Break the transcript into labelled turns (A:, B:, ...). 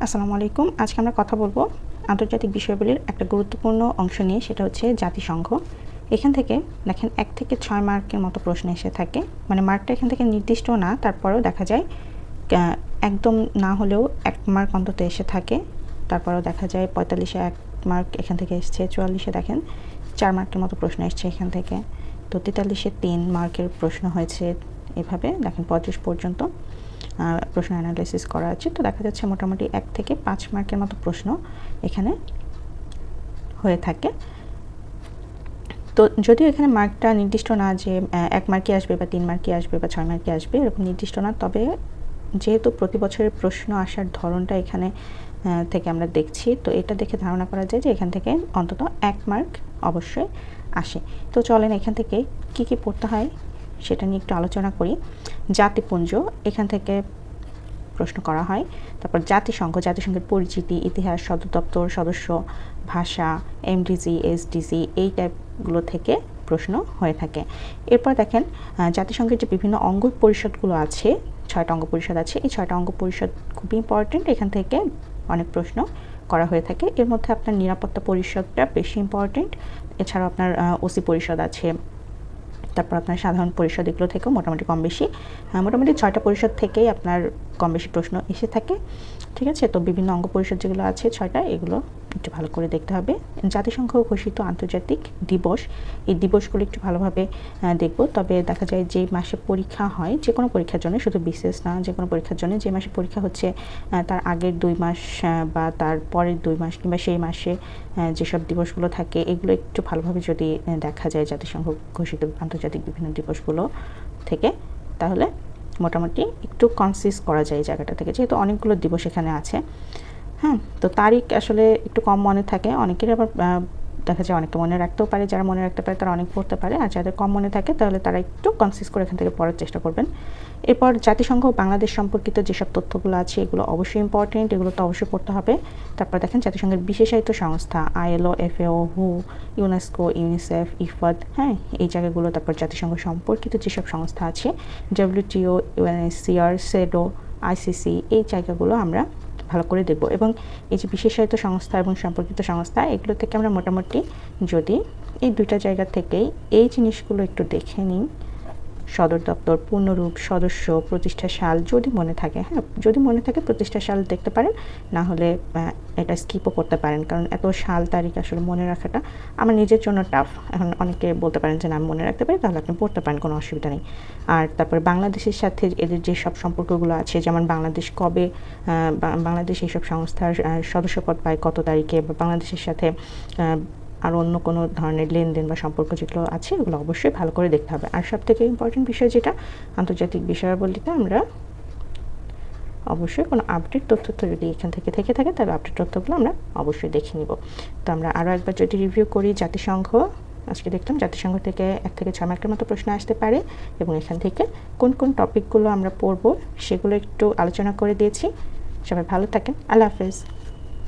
A: আসসালামু আলাইকুম। আজকে আমরা কথা বলবো আন্তর্জাতিক বিষয়াবলীর একটা গুরুত্বপূর্ণ অংশ নিয়ে, সেটা হচ্ছে জাতিসংঘ। এখান থেকে দেখেন 1 থেকে 6 মার্কের মতো প্রশ্ন এসে থাকে। মানে মার্কটা এখান থেকে নির্দিষ্ট না, তারপরেও দেখা যায় একদম না হলেও 1 মার্ক অন্তত এসে থাকে। তারপরেও দেখা যায় 45-এ 1 মার্ক এখান থেকে এসছে, 44-এ দেখেন 4 মার্কের মতো প্রশ্ন এসছে এখান থেকে, তো 43-এ 3 মার্কের প্রশ্ন হয়েছে। এভাবে দেখেন 35 পর্যন্ত প্রশ্ন অ্যানালাইসিস করা আছে। তো দেখা যাচ্ছে মোটামুটি 1 থেকে 5 মার্কের মতো প্রশ্ন এখানে হয়ে থাকে। তো যদিও এখানে মার্কটা নির্দিষ্ট না যে 1 মার্কই আসবে বা 3 মার্কই আসবে বা 6 মার্কই আসবে, এরকম নির্দিষ্ট না। তবে যেহেতু প্রতি বছরের প্রশ্ন আসার ধরনটা এখানে থেকে আমরা দেখছি, তো এটা দেখে ধারণা করা যায় যে এখান থেকে অন্তত 1 মার্ক অবশ্যই আসে। তো চলেন এখান থেকে কি কি পড়তে হয় সেটা নিয়ে একটু আলোচনা করি। জাতিপুঞ্জ এখান থেকে প্রশ্ন করা হয়। তারপর জাতিসংঘের পরিচিতি, ইতিহাস, সদর দপ্তর, সদস্য, ভাষা, এমডিজি, এসডিজি এই টাইপগুলো থেকে প্রশ্ন হয়ে থাকে। এরপর দেখেন জাতিসংঘের যে বিভিন্ন অঙ্গ পরিষদগুলো আছে, 6টা অঙ্গ পরিষদ আছে। এই 6টা অঙ্গ পরিষদ খুবই ইম্পর্টেন্ট, এখান থেকে অনেক প্রশ্ন করা হয়ে থাকে। এর মধ্যে আপনার নিরাপত্তা পরিষদটা বেশি ইম্পর্টেন্ট। এছাড়াও আপনার ওসি পরিষদ আছে, তারপর আপনার সাধারণ পরিষদ, এগুলো থেকেও মোটামুটি কম বেশি মোটামুটি 6টা পরিষদ থেকেই আপনার কম বেশি প্রশ্ন এসে থাকে। ঠিক আছে, তো বিভিন্ন অঙ্গ পরিষদ যেগুলো আছে 6টা, এগুলো একটু ভালো করে দেখতে হবে। জাতিসংঘ ঘোষিত আন্তর্জাতিক দিবস, এই দিবসগুলো একটু ভালোভাবে দেখব। তবে দেখা যায় যে মাসে পরীক্ষা হয়, যে কোনো পরীক্ষার জন্য, শুধু বিশেষ না, যে কোনো পরীক্ষার জন্য যে মাসে পরীক্ষা হচ্ছে তার আগের 2 মাস বা তার পরের 2 মাস কিংবা সেই মাসে যেসব দিবসগুলো থাকে, এগুলো একটু ভালোভাবে যদি দেখা যায় জাতিসংঘ ঘোষিত আন্তর্জাতিক বিভিন্ন দিবসগুলো থেকে, তাহলে মোটামুটি একটু কনসিস করা যায় এই জায়গাটা থেকে, যেহেতু অনেকগুলো দিবস এখানে আছে। হ্যাঁ, তো তারিখ আসলে একটু কম মনে থাকে অনেকের, আবার দেখা যায় অনেকে মনে রাখতেও পারে, যারা মনে রাখতে পারে তারা অনেক পড়তে পারে, আর যাদের কম মনে থাকে তাহলে তারা একটু কনসিস করে এখান থেকে পড়ার চেষ্টা করবেন। এরপর জাতিসংঘ বাংলাদেশ সম্পর্কিত যেসব তথ্যগুলো আছে এগুলো অবশ্যই ইম্পর্টেন্ট, এগুলো তো অবশ্যই পড়তে হবে। তারপর দেখেন জাতিসংঘের বিশেষায়িত সংস্থা ILO, FAO, WHO, UNESCO, UNICEF, Ifad, হ্যাঁ এই জায়গাগুলো। তারপর জাতিসংঘ সম্পর্কিত যেসব সংস্থা আছে WTO, UNHCR, SEDO, ICC, এই জায়গাগুলো আমরা ভালো করে দেখব। এবং এই যে বিশেষায়িত সংস্থা এবং সম্পর্কিত সংস্থা, এগুলো থেকে আমরা মোটামুটি যদি এই 2টা জায়গা থেকেই এই জিনিসগুলো একটু দেখে নিই, সদর দপ্তর, পূর্ণরূপ, সদস্য, প্রতিষ্ঠা সাল যদি মনে থাকে, হ্যাঁ যদি মনে থাকে প্রতিষ্ঠা সাল দেখতে পারেন, না হলে এটা স্কিপও করতে পারেন, কারণ এত সাল তারিখ আসলে মনে রাখাটা আমার নিজের জন্য টাফ। এখন অনেকে বলতে পারেন যে না আমি মনে রাখতে পারি, তাহলে আপনি পড়তে পারেন, কোনো অসুবিধা নেই। আর তারপরে বাংলাদেশের সাথে এদের যে সব সম্পর্কগুলো আছে, যেমন বাংলাদেশ কবে বাংলাদেশ এইসব সংস্থার সদস্যপদ পায় কত তারিখে, বা বাংলাদেশের সাথে আর অন্য কোনো ধরনের লেনদেন বা সম্পর্ক যেগুলো আছে এগুলো অবশ্যই ভালো করে দেখতে হবে। আর সবথেকে ইম্পর্টেন্ট বিষয় যেটা, আন্তর্জাতিক বিষয়াবলীতে আমরা অবশ্যই কোনো আপডেট তথ্য যদি এখান থেকে থাকে তাহলে আপডেট তথ্যগুলো আমরা অবশ্যই দেখে নিব। তো আমরা আরও একবার যদি রিভিউ করি, জাতিসংঘ আজকে দেখলাম জাতিসংঘ থেকে 1 থেকে 6 মার্কের মতো প্রশ্ন আসতে পারে, এবং এখান থেকে কোন কোন টপিকগুলো আমরা পড়ব সেগুলো একটু আলোচনা করে দিয়েছি। সবাই ভালো থাকেন, আল্লাহ হাফেজ।